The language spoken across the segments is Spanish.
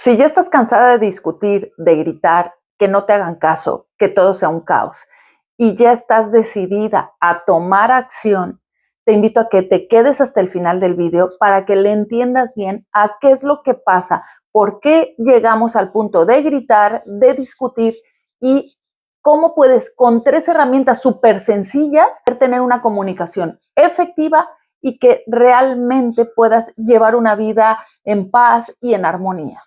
Si ya estás cansada de discutir, de gritar, que no te hagan caso, que todo sea un caos, y ya estás decidida a tomar acción, te invito a que te quedes hasta el final del video para que le entiendas bien a qué es lo que pasa, por qué llegamos al punto de gritar, de discutir y cómo puedes con 3 herramientas súper sencillas tener una comunicación efectiva y que realmente puedas llevar una vida en paz y en armonía.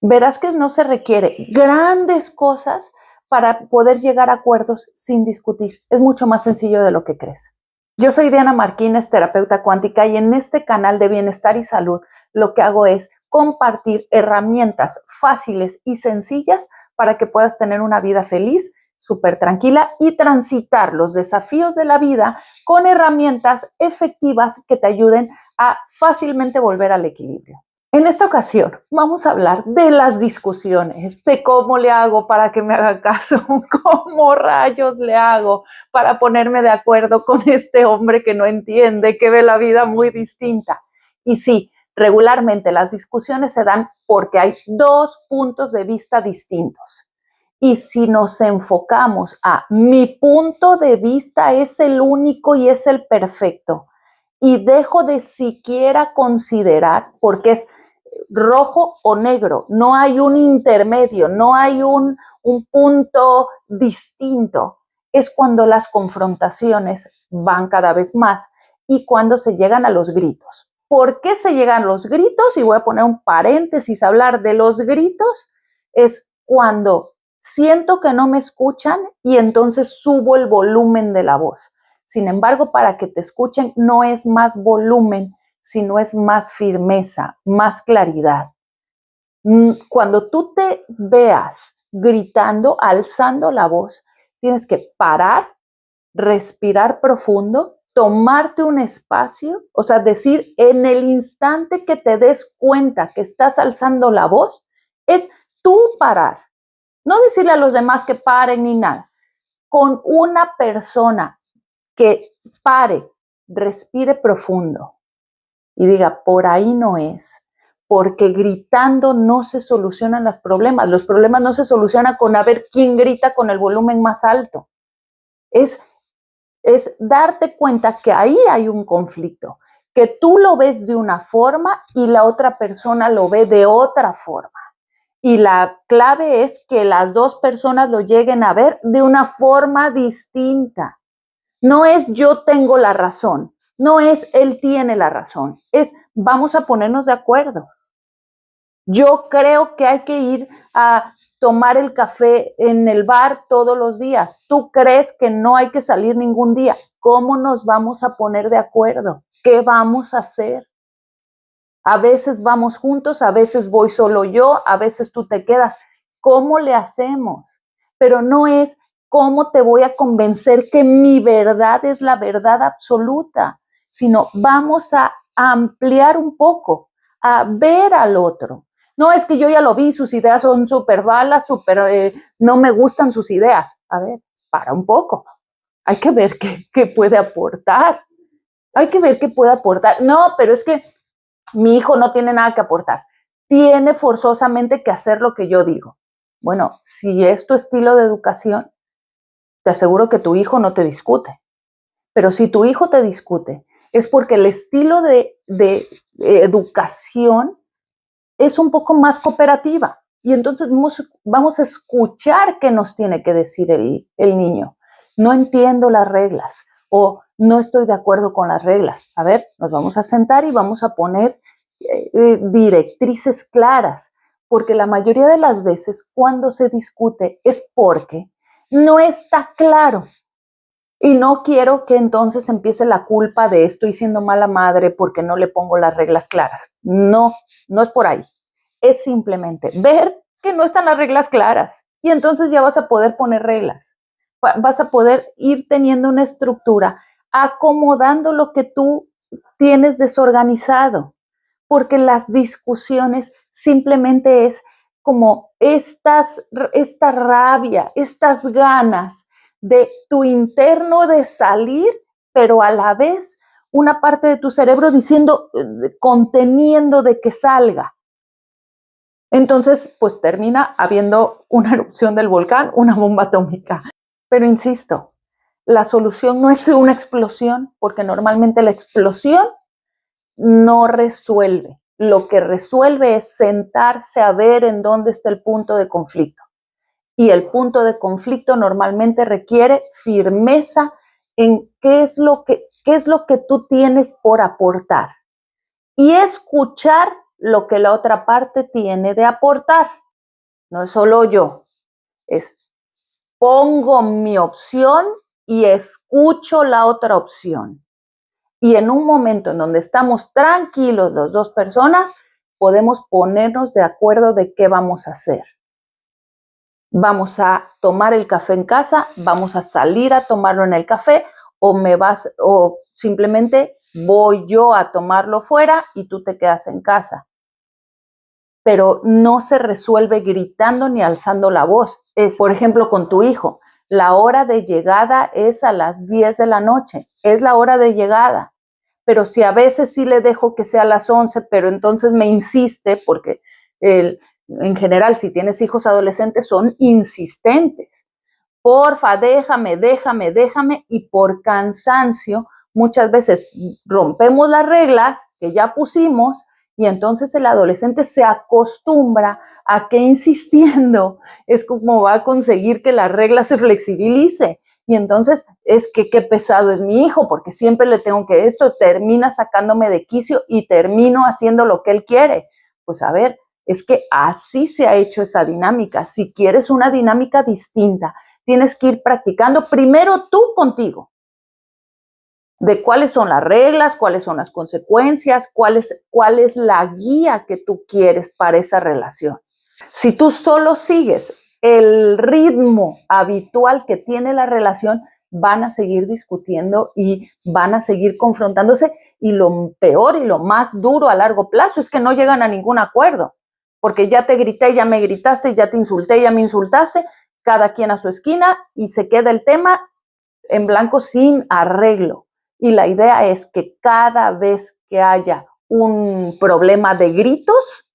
Verás que no se requiere grandes cosas para poder llegar a acuerdos sin discutir. Es mucho más sencillo de lo que crees. Yo soy Diana Martínez, terapeuta cuántica, y en este canal de bienestar y salud lo que hago es compartir herramientas fáciles y sencillas para que puedas tener una vida feliz, súper tranquila y transitar los desafíos de la vida con herramientas efectivas que te ayuden a fácilmente volver al equilibrio. En esta ocasión vamos a hablar de las discusiones, de cómo le hago para que me haga caso, cómo rayos le hago para ponerme de acuerdo con este hombre que no entiende, que ve la vida muy distinta. Y sí, regularmente las discusiones se dan porque hay 2 puntos de vista distintos. Y si nos enfocamos a mi punto de vista es el único y es el perfecto, y dejo de siquiera considerar, porque es rojo o negro, no hay un intermedio, no hay un punto distinto. Es cuando las confrontaciones van cada vez más y cuando se llegan a los gritos. ¿Por qué se llegan los gritos? Y voy a poner un paréntesis, hablar de los gritos, es cuando siento que no me escuchan y entonces subo el volumen de la voz. Sin embargo, para que te escuchen no es más volumen, sino es más firmeza, más claridad. Cuando tú te veas gritando, alzando la voz, tienes que parar, respirar profundo, tomarte un espacio, o sea, decir en el instante que te des cuenta que estás alzando la voz, es tú parar. No decirle a los demás que paren ni nada. Con una persona que pare, respire profundo y diga, por ahí no es, porque gritando no se solucionan los problemas no se solucionan con a ver quién grita con el volumen más alto, es darte cuenta que ahí hay un conflicto, que tú lo ves de una forma y la otra persona lo ve de otra forma. Y la clave es que las 2 personas lo lleguen a ver de una forma distinta. No es yo tengo la razón, no es él tiene la razón, es vamos a ponernos de acuerdo. Yo creo que hay que ir a tomar el café en el bar todos los días. ¿Tú crees que no hay que salir ningún día? ¿Cómo nos vamos a poner de acuerdo? ¿Qué vamos a hacer? A veces vamos juntos, a veces voy solo yo, a veces tú te quedas. ¿Cómo le hacemos? Pero no es cómo te voy a convencer que mi verdad es la verdad absoluta, sino vamos a ampliar un poco, a ver al otro. No es que yo ya lo vi, sus ideas son súper balas, no me gustan sus ideas. A ver, para un poco. Hay que ver qué puede aportar. Hay que ver qué puede aportar. No, pero es que mi hijo no tiene nada que aportar. Tiene forzosamente que hacer lo que yo digo. Bueno, si es tu estilo de educación, te aseguro que tu hijo no te discute. Pero si tu hijo te discute, es porque el estilo de educación es un poco más cooperativa. Y entonces vamos a escuchar qué nos tiene que decir el niño. No entiendo las reglas o no estoy de acuerdo con las reglas. A ver, nos vamos a sentar y vamos a poner directrices claras, porque la mayoría de las veces cuando se discute es porque no está claro. Y no quiero que entonces empiece la culpa de estoy siendo mala madre porque no le pongo las reglas claras. No, no es por ahí. Es simplemente ver que no están las reglas claras y entonces ya vas a poder poner reglas. Vas a poder ir teniendo una estructura, acomodando lo que tú tienes desorganizado, porque las discusiones simplemente es como esta rabia, estas ganas de tu interno de salir, pero a la vez una parte de tu cerebro diciendo, conteniendo de que salga. Entonces, pues termina habiendo una erupción del volcán, una bomba atómica. Pero insisto, la solución no es una explosión, porque normalmente la explosión no resuelve. Lo que resuelve es sentarse a ver en dónde está el punto de conflicto. Y el punto de conflicto normalmente requiere firmeza en qué es lo que tú tienes por aportar y escuchar lo que la otra parte tiene de aportar. No es solo yo, es pongo mi opción y escucho la otra opción. Y en un momento en donde estamos tranquilos las dos personas, podemos ponernos de acuerdo de qué vamos a hacer. Vamos a tomar el café en casa, vamos a salir a tomarlo en el café, o simplemente voy yo a tomarlo fuera y tú te quedas en casa. Pero no se resuelve gritando ni alzando la voz. Es, por ejemplo, con tu hijo, la hora de llegada es a las 10 de la noche, es la hora de llegada. Pero si a veces sí le dejo que sea a las 11, pero entonces me insiste, porque en general, si tienes hijos adolescentes, son insistentes. Porfa, déjame, y por cansancio, muchas veces rompemos las reglas que ya pusimos y entonces el adolescente se acostumbra a que insistiendo es como va a conseguir que la regla se flexibilice. Y entonces es que qué pesado es mi hijo, porque siempre le tengo que esto, termina sacándome de quicio y termino haciendo lo que él quiere. Pues a ver, es que así se ha hecho esa dinámica. Si quieres una dinámica distinta, tienes que ir practicando primero tú contigo, de cuáles son las reglas, cuáles son las consecuencias, cuál es la guía que tú quieres para esa relación. Si tú solo sigues el ritmo habitual que tiene la relación, van a seguir discutiendo y van a seguir confrontándose, y lo peor y lo más duro a largo plazo es que no llegan a ningún acuerdo, porque ya te grité, ya me gritaste, ya te insulté, ya me insultaste, cada quien a su esquina y se queda el tema en blanco sin arreglo. Y la idea es que cada vez que haya un problema de gritos,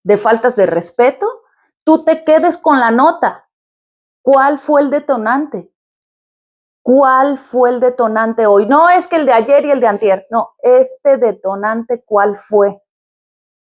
de faltas de respeto, tú te quedes con la nota. ¿Cuál fue el detonante? ¿Cuál fue el detonante hoy? No es que el de ayer y el de antier. No, este detonante, ¿cuál fue?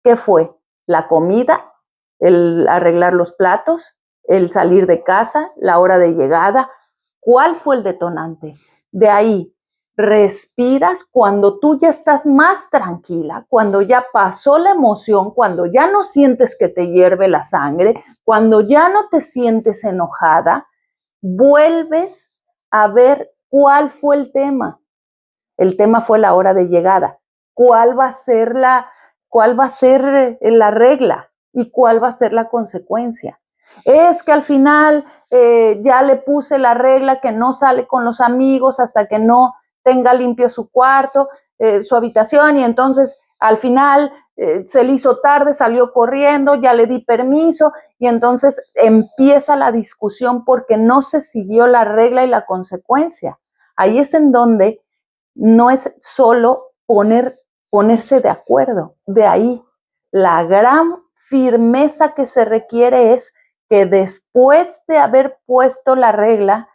¿Qué fue? ¿La comida? ¿El arreglar los platos? ¿El salir de casa? ¿La hora de llegada? ¿Cuál fue el detonante? De ahí, respiras cuando tú ya estás más tranquila, cuando ya pasó la emoción, cuando ya no sientes que te hierve la sangre, cuando ya no te sientes enojada, vuelves a ver cuál fue el tema. El tema fue la hora de llegada. ¿Cuál va a ser la regla y cuál va a ser la consecuencia? Es que al final ya le puse la regla que no sale con los amigos hasta que no tenga limpio su cuarto, su habitación, y entonces al final se le hizo tarde, salió corriendo, ya le di permiso, y entonces empieza la discusión porque no se siguió la regla y la consecuencia. Ahí es en donde no es solo ponerse de acuerdo. De ahí, la gran firmeza que se requiere es que después de haber puesto la regla,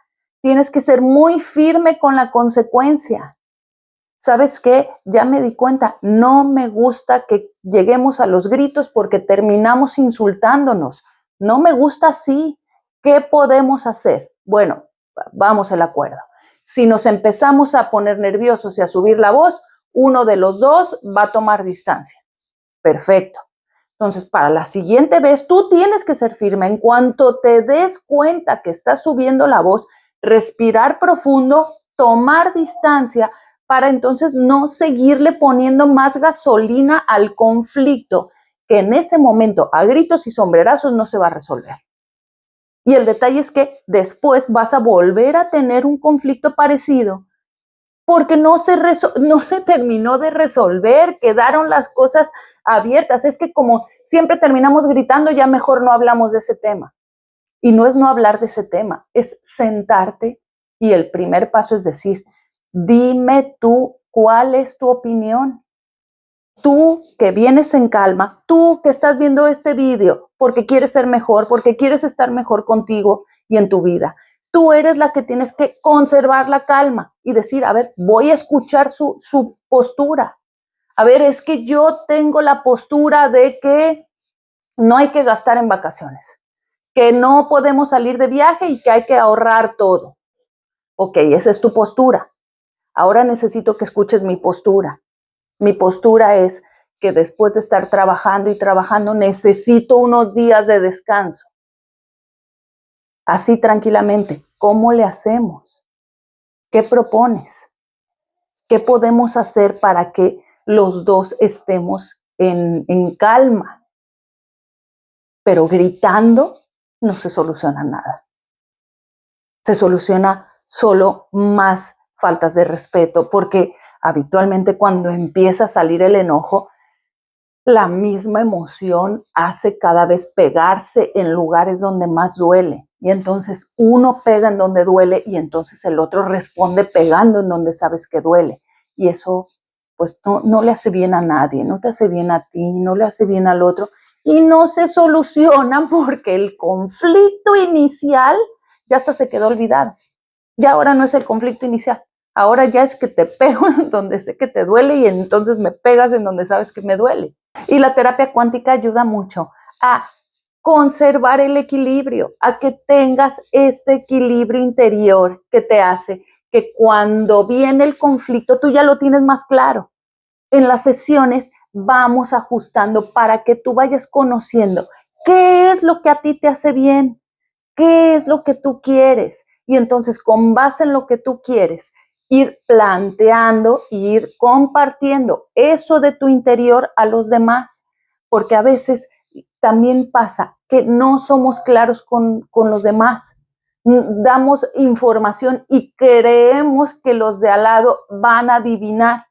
tienes que ser muy firme con la consecuencia. ¿Sabes qué? Ya me di cuenta, no me gusta que lleguemos a los gritos porque terminamos insultándonos. No me gusta así. ¿Qué podemos hacer? Bueno, vamos al acuerdo. Si nos empezamos a poner nerviosos y a subir la voz, uno de los dos va a tomar distancia. Perfecto. Entonces, para la siguiente vez, tú tienes que ser firme. En cuanto te des cuenta que estás subiendo la voz, respirar profundo, tomar distancia, para entonces no seguirle poniendo más gasolina al conflicto, que en ese momento, a gritos y sombrerazos, no se va a resolver. Y el detalle es que después vas a volver a tener un conflicto parecido porque no se terminó de resolver, quedaron las cosas abiertas. Es que como siempre terminamos gritando, ya mejor no hablamos de ese tema. Y no es no hablar de ese tema, es sentarte y el primer paso es decir, dime tú cuál es tu opinión. Tú que vienes en calma, tú que estás viendo este video porque quieres ser mejor, porque quieres estar mejor contigo y en tu vida. Tú eres la que tienes que conservar la calma y decir, a ver, voy a escuchar su postura. A ver, es que yo tengo la postura de que no hay que gastar en vacaciones, que no podemos salir de viaje y que hay que ahorrar todo. Ok, esa es tu postura. Ahora necesito que escuches mi postura. Mi postura es que después de estar trabajando y trabajando, necesito unos días de descanso. Así tranquilamente, ¿cómo le hacemos? ¿Qué propones? ¿Qué podemos hacer para que los dos estemos en calma? Pero gritando no se soluciona nada. Se soluciona solo más faltas de respeto, porque habitualmente cuando empieza a salir el enojo, la misma emoción hace cada vez pegarse en lugares donde más duele. Y entonces uno pega en donde duele y entonces el otro responde pegando en donde sabes que duele. Y eso pues no le hace bien a nadie, no te hace bien a ti, no le hace bien al otro. Y no se soluciona porque el conflicto inicial ya hasta se quedó olvidado. Ya ahora no es el conflicto inicial. Ahora ya es que te pego en donde sé que te duele y entonces me pegas en donde sabes que me duele. Y la terapia cuántica ayuda mucho a conservar el equilibrio, a que tengas este equilibrio interior que te hace que cuando viene el conflicto tú ya lo tienes más claro. En las sesiones vamos ajustando para que tú vayas conociendo qué es lo que a ti te hace bien, qué es lo que tú quieres. Y entonces, con base en lo que tú quieres, ir planteando, ir compartiendo eso de tu interior a los demás. Porque a veces también pasa que no somos claros con los demás. Damos información y creemos que los de al lado van a adivinar.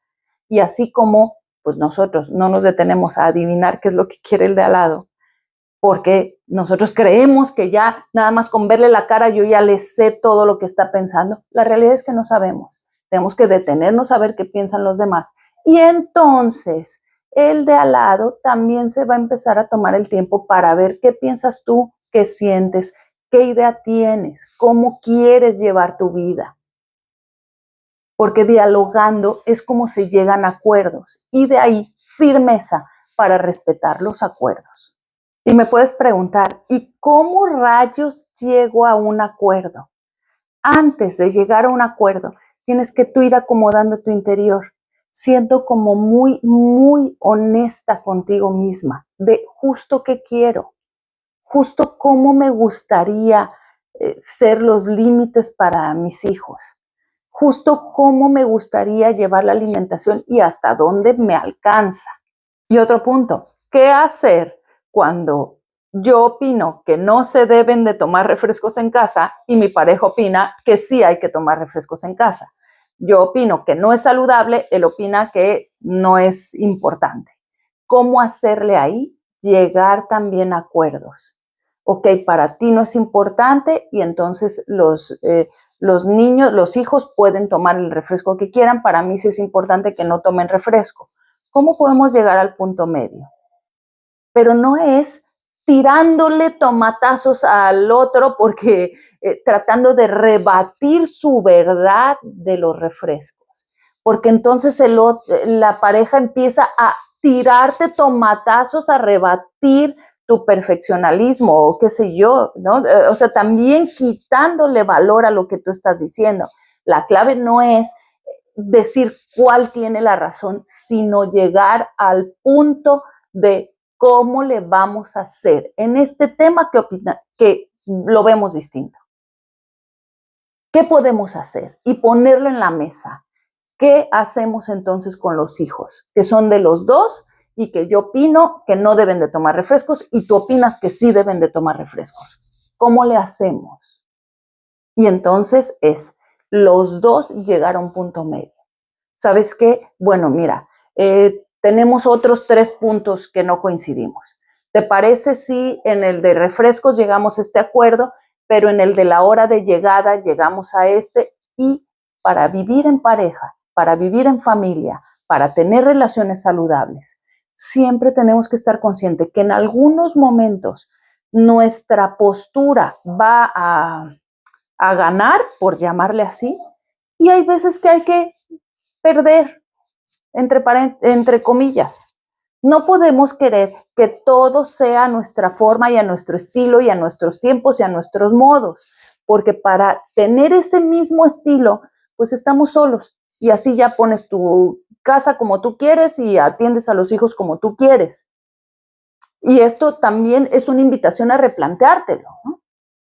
Y así como pues nosotros no nos detenemos a adivinar qué es lo que quiere el de al lado, porque nosotros creemos que ya nada más con verle la cara yo ya le sé todo lo que está pensando. La realidad es que no sabemos. Tenemos que detenernos a ver qué piensan los demás. Y entonces el de al lado también se va a empezar a tomar el tiempo para ver qué piensas tú, qué sientes, qué idea tienes, cómo quieres llevar tu vida. Porque dialogando es como se llegan a acuerdos y de ahí firmeza para respetar los acuerdos. Y me puedes preguntar, ¿y cómo rayos llego a un acuerdo? Antes de llegar a un acuerdo, tienes que tú ir acomodando tu interior, siendo como muy honesta contigo misma, de justo qué quiero, justo cómo me gustaría ser los límites para mis hijos, justo cómo me gustaría llevar la alimentación y hasta dónde me alcanza. Y otro punto, ¿qué hacer cuando yo opino que no se deben de tomar refrescos en casa y mi pareja opina que sí hay que tomar refrescos en casa? Yo opino que no es saludable, él opina que no es importante. ¿Cómo hacerle ahí? Llegar también a acuerdos. Ok, para ti no es importante y entonces los niños, los hijos pueden tomar el refresco que quieran. Para mí sí es importante que no tomen refresco. ¿Cómo podemos llegar al punto medio? Pero no es tirándole tomatazos al otro porque tratando de rebatir su verdad de los refrescos. Porque entonces la pareja empieza a tirarte tomatazos, a rebatir tu perfeccionalismo o qué sé yo, ¿no? O sea, también quitándole valor a lo que tú estás diciendo. La clave no es decir cuál tiene la razón, sino llegar al punto de cómo le vamos a hacer en este tema que lo vemos distinto. ¿Qué podemos hacer? Y ponerlo en la mesa. ¿Qué hacemos entonces con los hijos? Que son de los dos y que yo opino que no deben de tomar refrescos y tú opinas que sí deben de tomar refrescos. ¿Cómo le hacemos? Y entonces los dos llegar a un punto medio. ¿Sabes qué? Bueno, mira, tenemos otros 3 puntos que no coincidimos. ¿Te parece si en el de refrescos llegamos a este acuerdo, pero en el de la hora de llegada llegamos a este? Y para vivir en pareja, para vivir en familia, para tener relaciones saludables, siempre tenemos que estar conscientes que en algunos momentos nuestra postura va a ganar, por llamarle así, y hay veces que hay que perder, entre comillas. No podemos querer que todo sea a nuestra forma y a nuestro estilo y a nuestros tiempos y a nuestros modos, porque para tener ese mismo estilo, pues estamos solos y así ya pones tu casa como tú quieres y atiendes a los hijos como tú quieres. Y esto también es una invitación a replanteártelo, ¿no?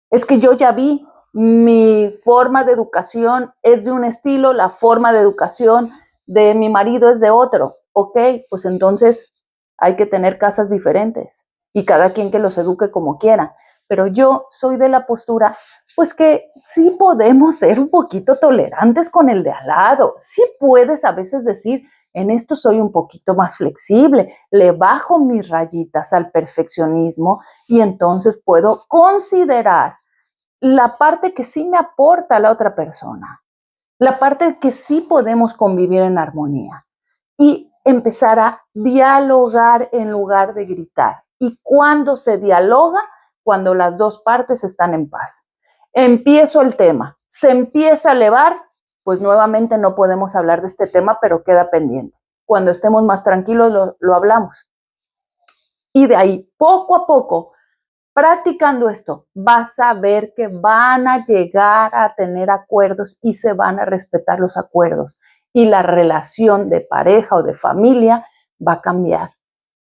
Es que yo ya vi, mi forma de educación es de un estilo, la forma de educación de mi marido es de otro. Ok, pues entonces hay que tener casas diferentes y cada quien que los eduque como quiera. Pero yo soy de la postura, pues que sí podemos ser un poquito tolerantes con el de al lado. Sí puedes a veces decir, en esto soy un poquito más flexible, le bajo mis rayitas al perfeccionismo y entonces puedo considerar la parte que sí me aporta a la otra persona, la parte que sí podemos convivir en armonía y empezar a dialogar en lugar de gritar. ¿Y cuándo se dialoga? Cuando las dos partes están en paz. Empiezo el tema, se empieza a elevar, pues nuevamente no podemos hablar de este tema, pero queda pendiente. Cuando estemos más tranquilos lo hablamos. Y de ahí, poco a poco, practicando esto, vas a ver que van a llegar a tener acuerdos y se van a respetar los acuerdos. Y la relación de pareja o de familia va a cambiar.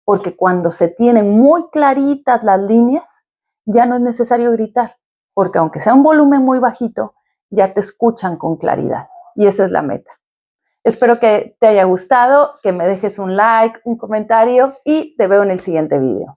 Porque cuando se tienen muy claritas las líneas, ya no es necesario gritar. Porque aunque sea un volumen muy bajito, ya te escuchan con claridad. Y esa es la meta. Espero que te haya gustado, que me dejes un like, un comentario y te veo en el siguiente video.